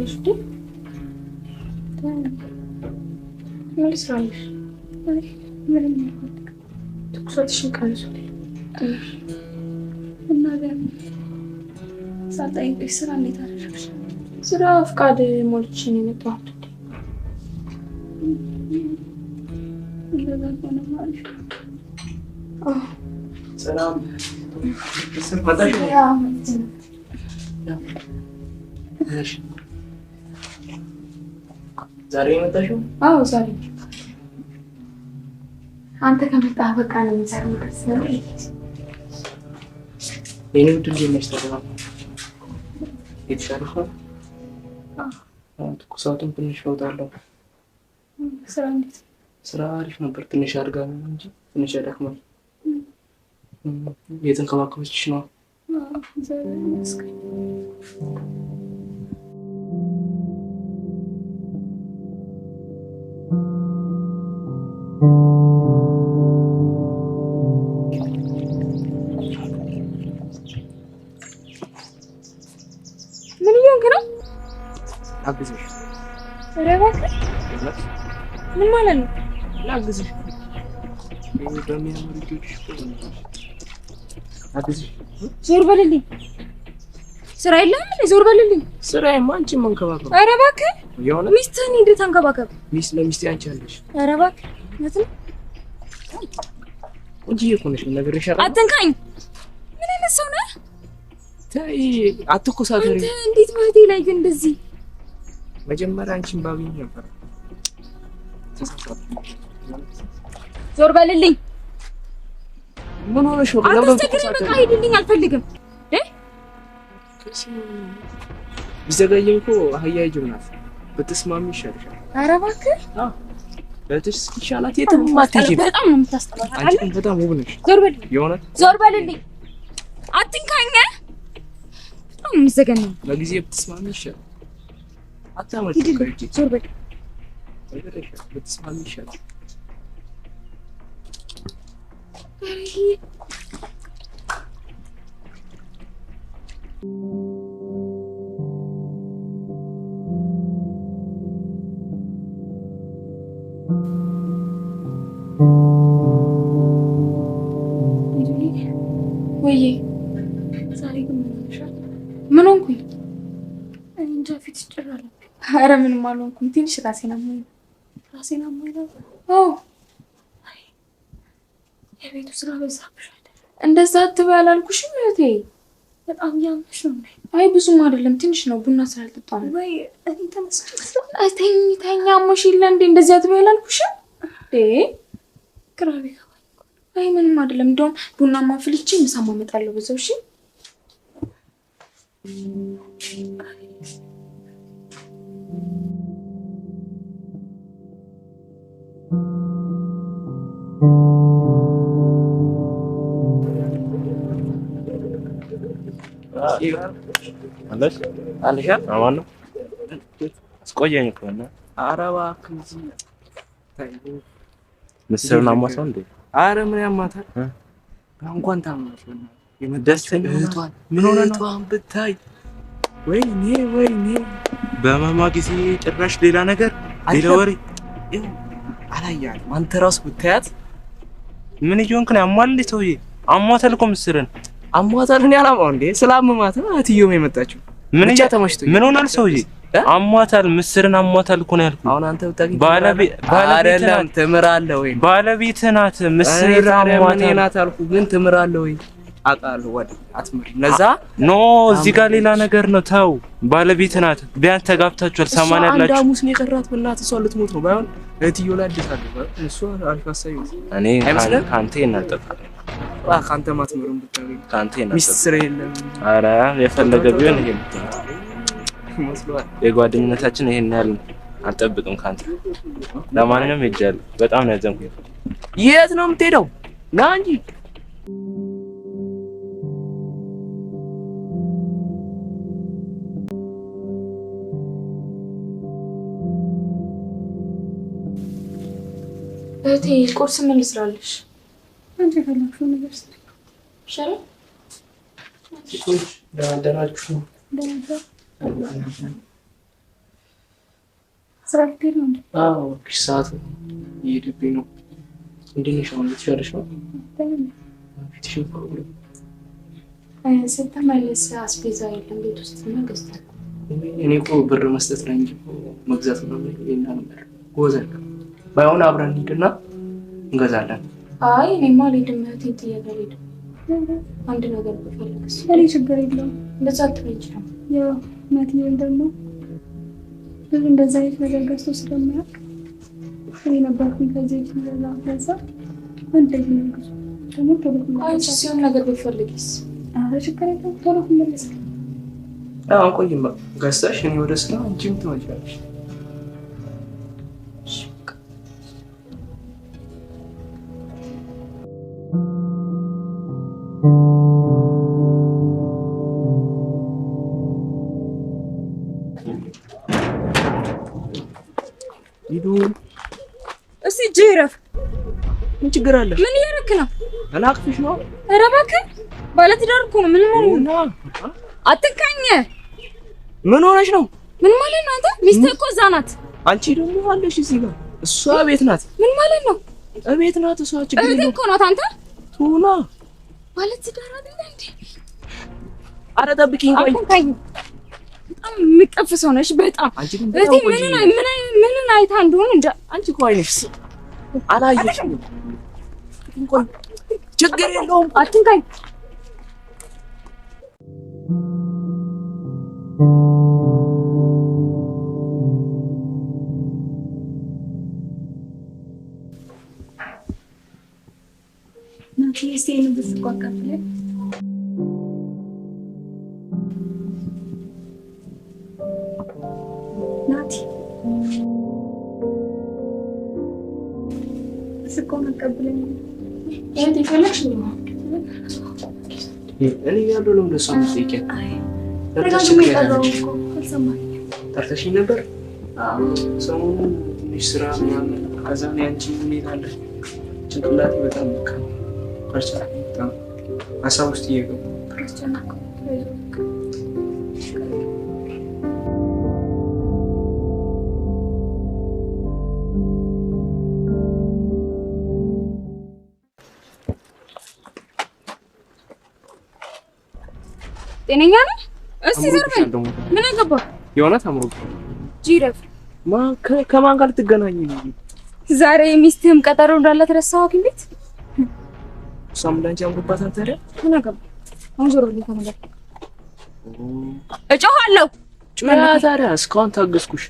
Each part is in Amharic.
እንዴ? ምን ልስራልሽ? ምንም ትኩሳትሽን ቀንሱልኝ እና ሳልጠይቅሽ ስራ እንዴት አደረግሽ? ስራ ፍቃድ ሞልቼ ነው የመጣሁት። እንደዛ ሆነ ማለት ሰላም ዛሬ የመጣሽው? አዎ ዛሬ። አንተ ከመጣህ በቃ ነው የሚሰራው ደስ ነው። የኔ ውድ ልጅ ነሽ ተባለ። የተሻለሽ ነው? ትኩሳቱን ትንሽ ለውጥ አለው። ስራ እንዴት? ስራ አሪፍ ነበር። ትንሽ አድርጋ ነው እንጂ ትንሽ ያደክማል። የተንከባከበችሽ ነው? ምን እየሆንክ ነው? ላግዝሽ። ኧረ እባክህ ምን ማለት ነው? ላግዝሽ። በሚያምር ልጆች ላግዝሽ። ዞር በልልኝ። ስራ የለህም እንዴ? ዞር በልልኝ። ስራዬማ አንቺን መንከባከብ። ኧረ እባክህ የሆነ ሚስትህን ሂደህ ተንከባከብ። ሚስት ለሚስቴ አንቺ አለሽ። ኧረ እባክህ እውነት ነው እንጂ እኮ ነሽ ነገር ይሻላል። አትንካኝ። ምን አይነት ሰው ነህ? ተይ አትኮሳተሪ። አንተ እንዴት በህቴ ላይ ግን እንደዚህ? መጀመሪያ አንቺን ባቢኝ ነበር። ዞር በልልኝ። ምን ሆነሽ ነው? አትስተግረኝ። በቃ ሂድልኝ አልፈልግም። ቢዘገይም እኮ አህያ ይጅብናት ብትስማሚ ይሻልሻል። ኧረ እባክህ ለትሽ ይሻላት የትም አትሄጂም። በጣም ነው የምታስጠላው። አንቺ በጣም ውብ ነሽ። ዞር በልልኝ። የእውነት ዞር በልልኝ። አትንካኝ። በጣም ነው የምትዘገነው። ለጊዜ ብትስማሚ ይሻላል። አታመጪ ከእጅ ዞር በል። ብትስማሚ ይሻላል። ወይ ዛሬ ግን ምን ሆነሻል? ምን ሆንኩኝ? እንጃ ፊት ይጭራል። ኧረ ምንም አልሆንኩም። ትንሽ ራሴን አሞኝ ነው። አዎ የቤቱ ስራ በዛብሽ አይደል? እንደዛ አትበይ አላልኩሽም እህቴ? በጣም ያምሽ ነው። አይ ብዙም አይደለም ትንሽ ነው። ቡና ስላልጠጣ ነው። ወይ እኔ ተመስጭት ተኛ አሞሽ የለ እንዴ? እንደዚህ አትበይ አላልኩሽም እንዴ? ግራቤ አይ ምንም አይደለም። እንደውም ቡናማ ፍልቼ ምሳማ እመጣለሁ በዛው። እሺ አለሽ አማን ነው አስቆየኝ እኮ እና ኧረ እባክህ እዚህ ምስርና አማታው እንዴ? ኧረ ምን ያማታል? እንኳን ታመመሽ የመደስተኛ እህቷን ምን ሆነ ነው ብታይ? ወይኔ በማማ ጊዜ ጭራሽ ሌላ ነገር ሌላ ወሬ አላያትም። አንተ ራስህ ብታያት ምን እየሆንክ ነው? ያሟል እንዴ ሰውዬ? አሟታል እኮ ምስርን አሟታል። እኔ አላማው እንዴ ስላመማት ነው እህትዮም የመጣችው። ምን ብቻ ተመችቶኝ። ምን ሆናል ሰውዬ? አሟታል ምስርን አሟታል እኮ ነው ያልኩት። አሁን አንተ ብታገኝ ባለቤት ትምራለህ ወይ? ባለቤት ናት ምስር አሟታል ናት አልኩ። ግን ትምራለህ ወይ? አውቃለሁ ወደ አትምር ነዛ ኖ እዚህ ጋር ሌላ ነገር ነው። ተው ባለቤት ናት። ቢያንስ ተጋብታችኋል። 80 ያላችሁ አንድ ሐሙስ ነው የቀራት። በእናትህ እሷ ልትሞት ነው። ባይሆን እህትዮ ላይ አድሳለሁ። እሷ አልፋሳዩ እኔ ካንተ እናጠጣለን። ካንተ ማትምሩን ብታገኝ ካንተ እናጠጣለን። ሚስጥር የለም። ኧረ የፈለገ ቢሆን ይሄ መስሏል። የጓደኝነታችን ይሄን ያህል አልጠብቅም ካንተ። ለማንኛውም ሄጃለሁ። በጣም ነው ያዘንኩት። የት ነው የምትሄደው? ና እንጂ እህቴ ቁርስ ምን ልስራልሽ? አንቺ የፈለግሽው ነገር ስሪ። ይሻላል። ሴቶች ደህና አደራችሁ? ስራ ልትሄድ ነው እንዴ? አዎ ሰዓት እየሄደብኝ ነው። እንዴት ነሽ? አሁን ልትሻለሽ ነው? ፊትሽን ስትመለስ አስቤዛ የለም ቤት ውስጥ እና ገዝተን እኔ እኮ ብር መስጠት ላይ እንጂ መግዛት ነው ነበር። ጎዘን ባይሆን አብረን እንሂድና እንገዛለን። አይ እኔማ አልሄድም። እህቴን ጥዬ አልሄድም። አንድ ነገር ብፈልግስ? እኔ ችግር የለውም እንደዛ አትበይኝ ነው። ያው እናትዬም ደግሞ ብዙ እንደዛ አይነት ነገር ገዝቶ ስለማያውቅ እኔ ነበርኩኝ ከዚህ ይችላል አፈዛ እንደዚህ ነው ገዝቶ ደግሞ ቶሎ አንቺ ሲሆን ነገር ብፈልግስ? አረ ችግር የለውም ቶሎ ትመለስ። አሁን ቆይማ ገዝተሽ እኔ ወደ ስራ አንቺም ትመጫለሽ። ሂዱ እስቲ ጅረፍ ምን ችግር አለ? ምን እያደረክ ነው? አላቅፍሽ ነው። ኧረ እባክህ ባለትዳር እኮ ነው። ምን ማለት ነው? አትካኝ። ምን ሆነሽ ነው? ምን ማለት ነው? አንተ ሚስትህ እኮ እዛ ናት። አንቺ ደግሞ አለሽ እዚህ ጋር። እሷ ቤት ናት። ምን ማለት ነው? እቤት ናት እሷ። ችግር እህቴ እኮ ናት። አንተ ቱና ባለትዳር አይደለ እንዴ? ኧረ ጠብቂኝ ቆይ። በጣም የምትቀፍ ሰው ነሽ። በጣም እህቴ ምን አይታ እንደሆነ እንጃ። አንቺ እኮ አይነሽ አላየሽም። ቆይ ችግር የለውም አትንካኝ። ናቲ እስቲ ብስቋ ቀፍለ ናቲ ብስቋ መቀበለኝ እህቴ ፈለግሽ ነው? እኔ ያለው ነው ለሷ መስጠይቀ ጠርተሽኝ ነበር? ሰሞኑን ትንሽ ስራ ምናምን ከዛ ነው ያንቺ ሁኔታ አለ። ጭንቅላቴ በጣም በጣም ሀሳብ ውስጥ እየገቡ ጤነኛ ነህ? እስቲ ዘርበኝ። ምን አገባህ? የእውነት አምሮብሽ ጂረፍ ከማን ጋር ልትገናኝ ነው? ዛሬ ሚስትህም ቀጠሮ እንዳላት ረሳኸው? ሐኪም ቤት እሷም ላንቺ አምሮባታል። ታዲያ ምን አገባህ? አሁን ዞር ብለህ ተመለስ። እጮሃለሁ። ጩያ ታዲያ እስካሁን ታገስኩሽ።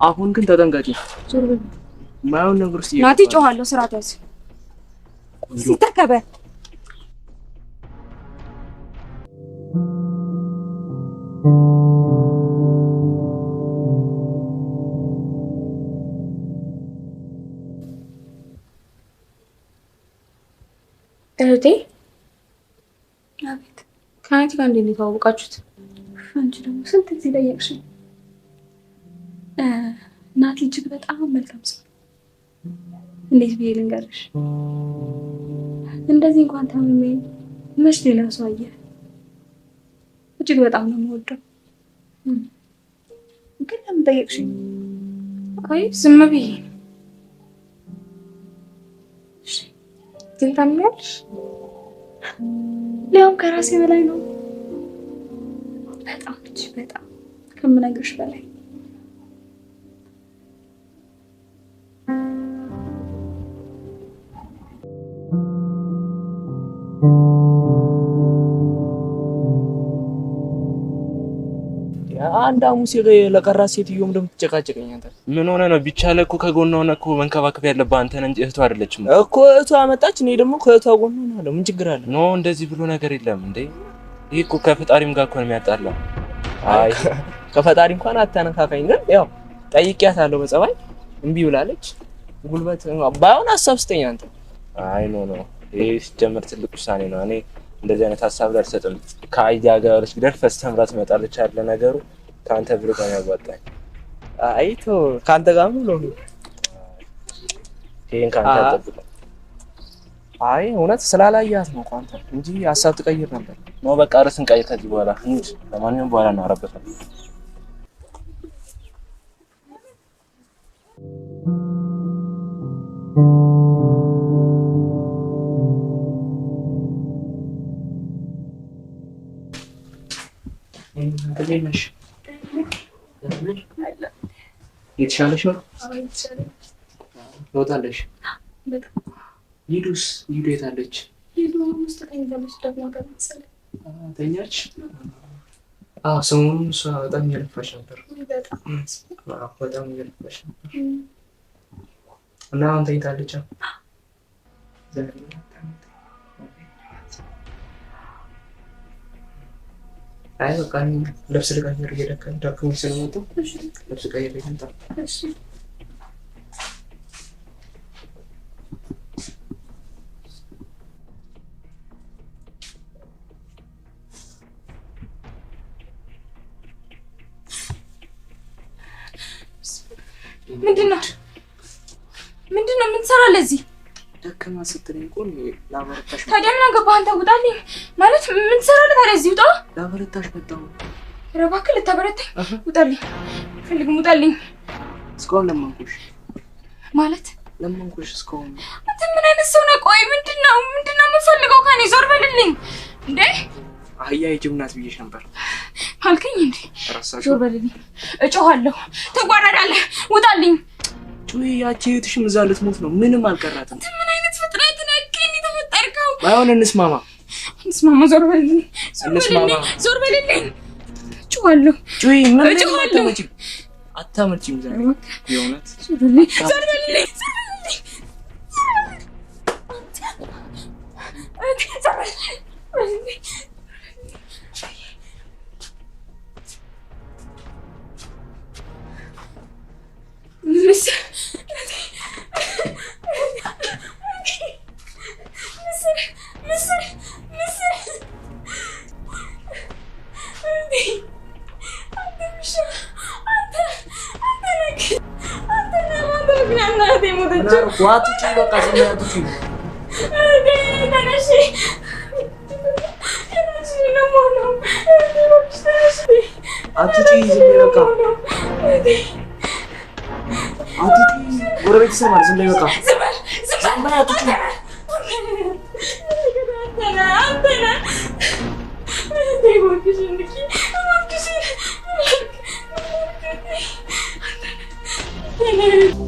አሁን ግን ተጠንቀቂ። ዞር ብለህ ማየውን ነገር እስቲ ናቲ፣ እጮሃለሁ። ስርዓት ያዝ። ሲተከበ እህቴ አቤት። ከአንቺ ጋር እንዴት ነው የተዋወቃችሁት? አንቺ ደግሞ ስንት ጊዜ ጠየቅሽኝ። ናቲ እጅግ በጣም መልካም ሰው። እንዴት ብዬ ልንገርሽ? እንደዚህ እንኳን ታምሜ መች ሌላ ሰው አየህ? እጅግ በጣም ነው የምወደው። ግን ለምን ጠየቅሽኝ? አይ ዝም ብዬ። እሺ ግን ታምኛለሽ? ሊያውም ከራሴ በላይ ነው። በጣም እጅግ በጣም ከምነግርሽ በላይ። አንድ አሙስ ለቀራት ሴትዮም እንደምትጨቃጨቀኝ አንተ ምን ሆነ ነው? ቢቻለ እኮ ከጎኗ ሆነ እኮ መንከባከብ ያለብህ አንተ ነህ እንጂ እህቷ አይደለችም እኮ። እህቷ መጣች፣ እኔ ደግሞ ከእህቷ ጎን ሆናለሁ። ምን ችግር አለ? ኖ እንደዚህ ብሎ ነገር የለም እንዴ። ይሄ እኮ ከፈጣሪም ጋር እኮ ነው የሚያጣላው። አይ ከፈጣሪ እንኳን አታነካካኝ። ግን ያው ጠይቂያታለሁ በጸባይ እምቢ ብላለች። ጉልበት ባይሆን ሀሳብ ስጠኝ አንተ። አይ ኖ ይሄ ሲጀመር ትልቅ ውሳኔ ነው። እኔ እንደዚህ አይነት ሀሳብ ላይ አልሰጥም። ከአይዲያ ጋር ደርስ ፈስተምራ ትመጣለች ያለ ነገሩ ካንተ ብሎ ጋር ያዋጣኝ። አይ ተው ካንተ ጋር ምን ነው? ይሄን ካንተ አጠብቅ። አይ እውነት ስላላያት ነው አንተ እንጂ ሀሳብ ትቀይር ነበር። ነው በቃ ርዕስን ቀይር ከዚህ በኋላ እንጂ ለማንኛውም በኋላ እናወራበታለን። የተሻለሽ ነው? ትወጣለሽ? ሂዱ የት አለች? ተኛች? ሰሞኑን እሷ በጣም እየለፋች ነበር። በጣም እየለፋች ነበር እና አሁን ተኝታለች። አይ በቃ ልብስ ልቀይር እየደከመኝ ዳክሞኝ ስለመጣሁ ልብስ ቀይሬ ልምጣ። ምንድን ነው የምትሰራው እዚህ? ደከማ ስትለኝ እኮ ላበረታሽ። ታዲያ ምን አገባህ አንተ? ውጣልኝ ማለት ምን ትሰራለህ ታዲያ እዚህ? ውጣ። ላበረታሽ መጣሁ። ኧረ እባክህ ልታበረታኝ? ውጣልኝ፣ ፈልግም ውጣልኝ። እስካሁን ለመንኩሽ ማለት ለመንኩሽ እስካሁን። አንተ ምን አይነት ሰው ነህ? ቆይ ምንድን ነው የምፈልገው ከእኔ? ዞር በልልኝ እንዴ! አህያ የጅብ ናት ብዬሽ ነበር አልከኝ እንዴ? ዞር በልልኝ። እጮሃለሁ፣ ትጓረዳለህ። ውጣልኝ። ጩይ፣ ያቺ እህትሽም እዛ ልትሞት ነው። ምንም አልቀራትም። ምን አይነት ፍጥረት ነህ? ከእኔ ተፈጠርከው። ባይሆን እንስማማ። ዞር በልልኝ፣ ዞር በልልኝ። እጮሃለሁ። ጩይ፣ ምን አታመጪም ዛሬ የእውነት። ዞር በልልኝ፣ ዞር በልልኝ። ጎረቤት ይሰማል። ዝም በይ በቃ። አንተ